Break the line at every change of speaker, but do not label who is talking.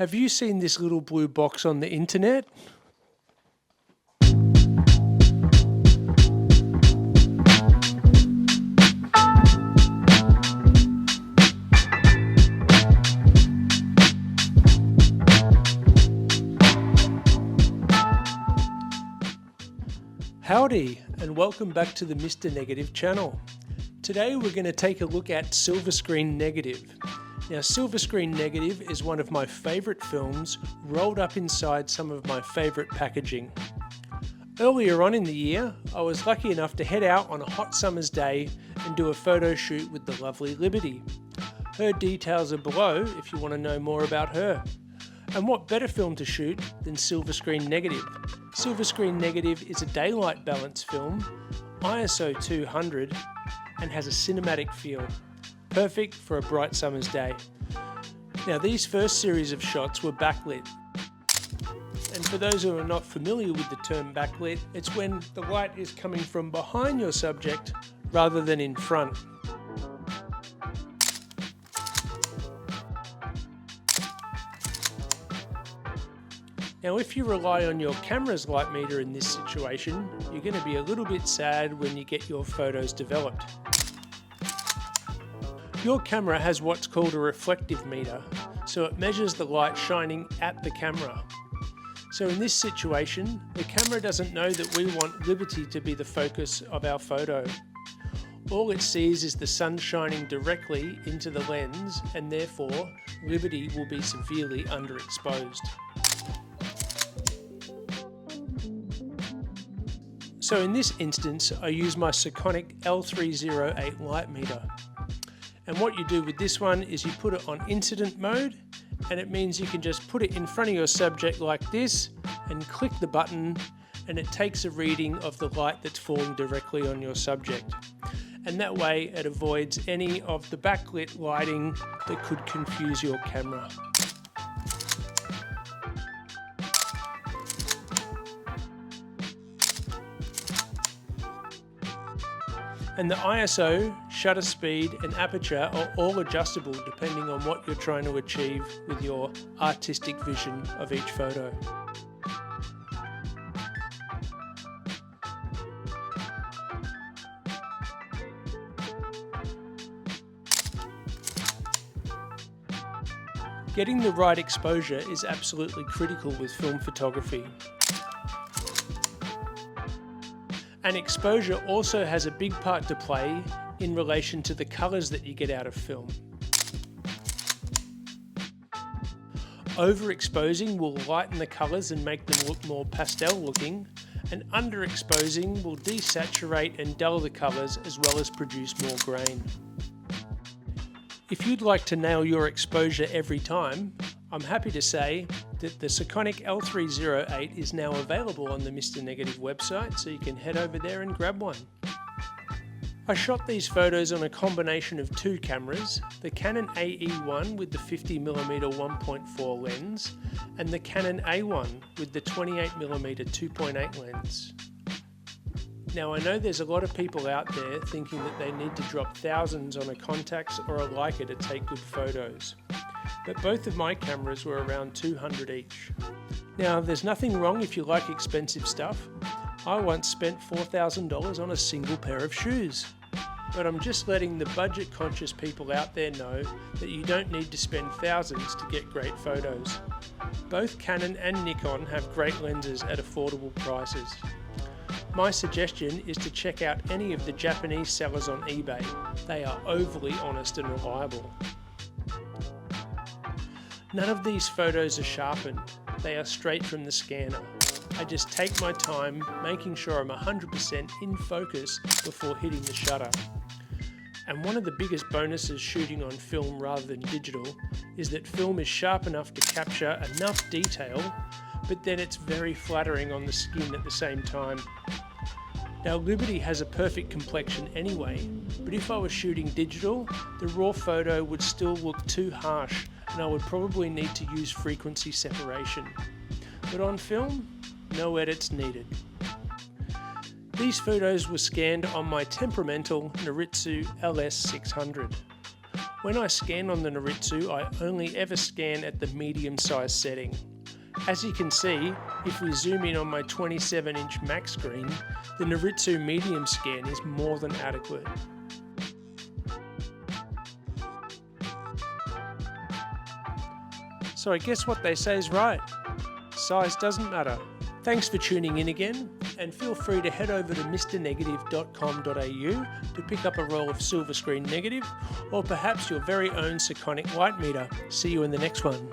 Have you seen this little blue box on the internet? Howdy, and welcome back to the Mr. Negative channel. Today we're going to take a look at Silver Screen Negative. Now, Silver Screen Negative is one of my favourite films rolled up inside some of my favourite packaging. Earlier on in the year, I was lucky enough to head out on a hot summer's day and do a photo shoot with the lovely Liberty. Her details are below if you want to know more about her. And what better film to shoot than Silver Screen Negative? Silver Screen Negative is a daylight balance film, ISO 200, and has a cinematic feel. Perfect for a bright summer's day. Now, these first series of shots were backlit. And for those who are not familiar with the term backlit, it's when the light is coming from behind your subject rather than in front. Now, if you rely on your camera's light meter in this situation, you're going to be a little bit sad when you get your photos developed. Your camera has what's called a reflective meter, so it measures the light shining at the camera. So in this situation, the camera doesn't know that we want Liberty to be the focus of our photo. All it sees is the sun shining directly into the lens, and therefore Liberty will be severely underexposed. So in this instance, I use my Sekonic L-308 Light Meter. And what you do with this one is you put it on incident mode, and it means you can just put it in front of your subject like this and click the button, and it takes a reading of the light that's falling directly on your subject. And that way it avoids any of the backlit lighting that could confuse your camera. And the ISO, shutter speed and aperture are all adjustable depending on what you're trying to achieve with your artistic vision of each photo. Getting the right exposure is absolutely critical with film photography. And exposure also has a big part to play in relation to the colours that you get out of film. Overexposing will lighten the colours and make them look more pastel looking, and underexposing will desaturate and dull the colours as well as produce more grain. If you'd like to nail your exposure every time, I'm happy to say that the Sekonic L-308 is now available on the Mr. Negative website, so you can head over there and grab one. I shot these photos on a combination of two cameras, the Canon AE1 with the 50mm 1.4 lens and the Canon A1 with the 28mm 2.8 lens. Now, I know there's a lot of people out there thinking that they need to drop thousands on a Contax or a Leica to take good photos. But both of my cameras were around $200 each. Now, there's nothing wrong if you like expensive stuff. I once spent $4,000 on a single pair of shoes. But I'm just letting the budget-conscious people out there know that you don't need to spend thousands to get great photos. Both Canon and Nikon have great lenses at affordable prices. My suggestion is to check out any of the Japanese sellers on eBay. They are overly honest and reliable. None of these photos are sharpened, they are straight from the scanner. I just take my time making sure I'm 100% in focus before hitting the shutter. And one of the biggest bonuses shooting on film rather than digital is that film is sharp enough to capture enough detail, but then it's very flattering on the skin at the same time. Now, Liberty has a perfect complexion anyway, but if I was shooting digital, the raw photo would still look too harsh and I would probably need to use frequency separation. But on film, no edits needed. These photos were scanned on my temperamental Noritsu LS600. When I scan on the Noritsu, I only ever scan at the medium size setting. As you can see, if we zoom in on my 27-inch max screen, the Noritsu medium scan is more than adequate. So I guess what they say is right. Size doesn't matter. Thanks for tuning in again, and feel free to head over to mrnegative.com.au to pick up a roll of silver screen negative, or perhaps your very own Sekonic light meter. See you in the next one.